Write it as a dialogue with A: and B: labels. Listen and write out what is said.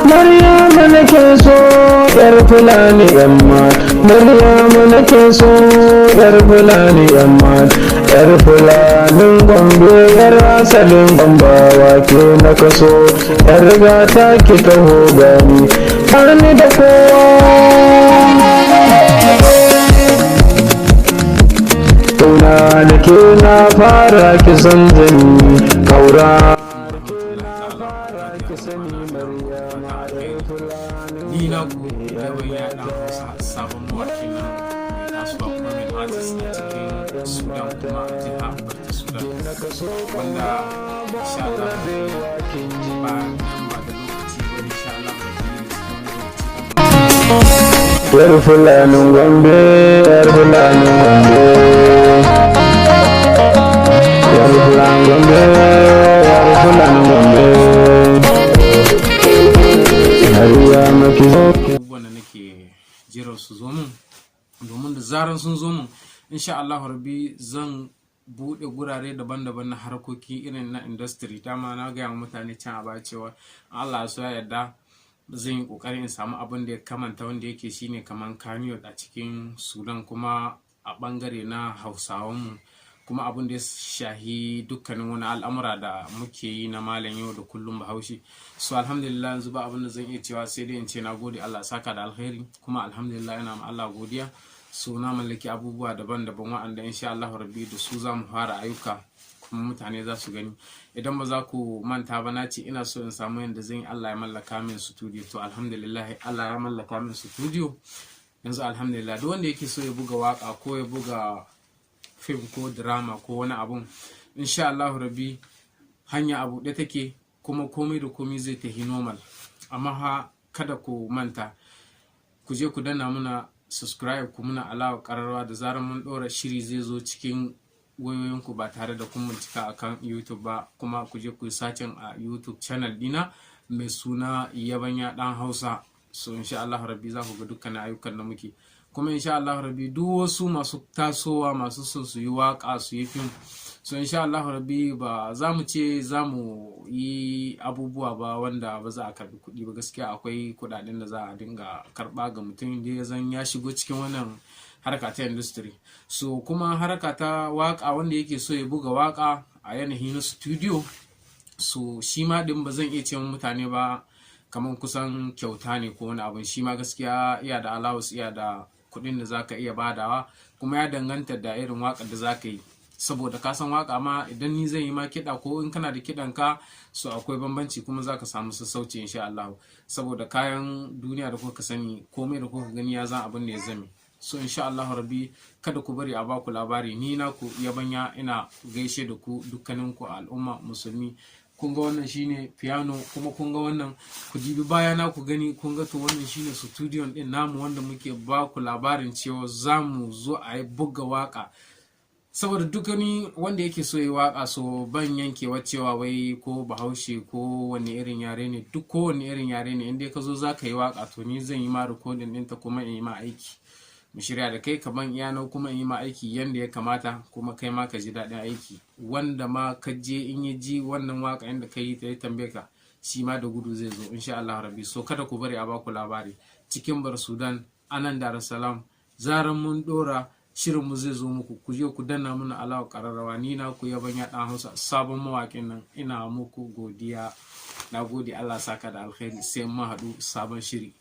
A: Maryama nake so yar Fulani yamma, Maryama nake so yar Fulani yamma, yar Fulanin Gombe yar asalin Gombawa ke na kaso, yar gata ki taho gani bani da kowa. Kauna nake na fara kisan zani kaura.
B: Ni na ku yawan yaɗa Hausa sabon mawaƙi na mai tasowa prominent artist a cikin Sudan kuma a jihar Barta Sudan, wanda insha Allah ba nan ba da lokaci ba insha Allah ba da lokaci.
A: Yar Fulanin Gombe, yar Fulanin Gombe, yar Fulanin Gombe, yar Fulanin Gombe.
B: Abubuwan da nake jira su zo min, domin da zaran sun zo min insha Allah rabbi zan buɗe gurare daban-daban na harkoki irin na industry. Dama na gaya wa mutane can a baya cewa Allah ya yarda zan yi ƙoƙarin in samu abin da ya kamanta wanda yake shine kaman Kannywood a cikin Sudan, kuma a ɓangare na Hausawanmu, kuma abin da ya shahi dukkanin wani al'amura da muke yi na malam yau da kullum Bahaushe. So alhamdulillah yanzu ba abin da zan iya cewa sai dai in ce na gode Allah saka da alkhairi, kuma alhamdulillah ina ma Allah godiya. So na mallaki abubuwa daban-daban wa'anda insha Allah rabbi da su za mu fara ayyuka kuma mutane za su gani. Idan ba za ku manta ba na ce ina so in samu yadda zan yi Allah ya mallaka min studio, to alhamdulillah Allah ya mallaka min studio yanzu alhamdulillah. Duk wanda yake so ya buga waka ko ya buga fim ko drama ko wani abun insha Allah rabbi hanya abu da take, kuma komai da komai zai tafi normal. Amma ha kada ku manta ku je ku danna muna subscribe, ku muna alawa kararwa da zarar mun ɗora shiri zai zo cikin wayoyinku ba tare da kun bincika akan YouTube ba. Kuma ku je ku sacin a YouTube channel dina mai suna Yabanya Dan Hausa. So insha Allah rabbi za ku ga dukkanin ayyukan da muke, kuma insha Allah rabbi duk wasu masu tasowa masu son su yi waka su yi fim, so insha Allah rabbi ba za mu ce za mu yi abubuwa ba wanda ba za a karbi kuɗi ba. Gaskiya akwai kuɗaɗen da za a dinga karɓa ga mutum da ya zan ya shigo cikin wannan harka ta industry. So kuma harka ta waka wanda yake so ya buga waka a yanayi na studio, so shi ma din ba zan iya ce mutane ba kamar kusan kyauta ne ko wani abu. Shi ma gaskiya iya da allowance, iya da kuɗin da zaka iya badawa, kuma ya danganta da irin waƙar da zaka yi. Saboda ka san waka ma idan ni zan yi ma kiɗa ko in kana da kiɗan ka, so akwai bambanci kuma zaka samu sassauci insha Allah. Saboda kayan duniya da kuka sani komai da kuka gani ya zan abin da ya zame. So insha Allah rabbi kada ku bari a baku labari. Ni na ku Yabanya ina gaishe da ku dukkanin ku al'umma musulmi. Kun ga wannan shine piano, kuma kun ga wannan ku dibi baya na ku gani, kun ga to wannan shine studio din namu wanda muke ba ku labarin cewa za mu zo a yi buga waka. Saboda dukkanin wanda yake so yi waka, so ban yankewa cewa wai ko Bahaushe ko wani irin yare ne, duk ko wani irin yare ne inda ka zo za ka yi waka, to ni zan yi ma recording ɗinta kuma in yi ma aiki. Mu shirya da kai kaman iyano kuma in yi ma aiki yanda ya kamata, kuma kai ma ka ji daɗin aiki. Wanda ma ka je in yi ji wannan waka inda ka yi ta ya tambaye ka, shi ma da gudu zai zo insha Allah rabbi. So kada ku bari a baku labari cikin Bar Sudan anan Dar es Salaam, zaran mun ɗora shirinmu zai zo muku. Ku je ku danna mana alawa kararrawa. Ni na ku Yabanya Dan Hausa sabon mawaƙin nan, ina muku godiya. Na gode Allah saka da alkhairi, sai mun haɗu sabon shiri.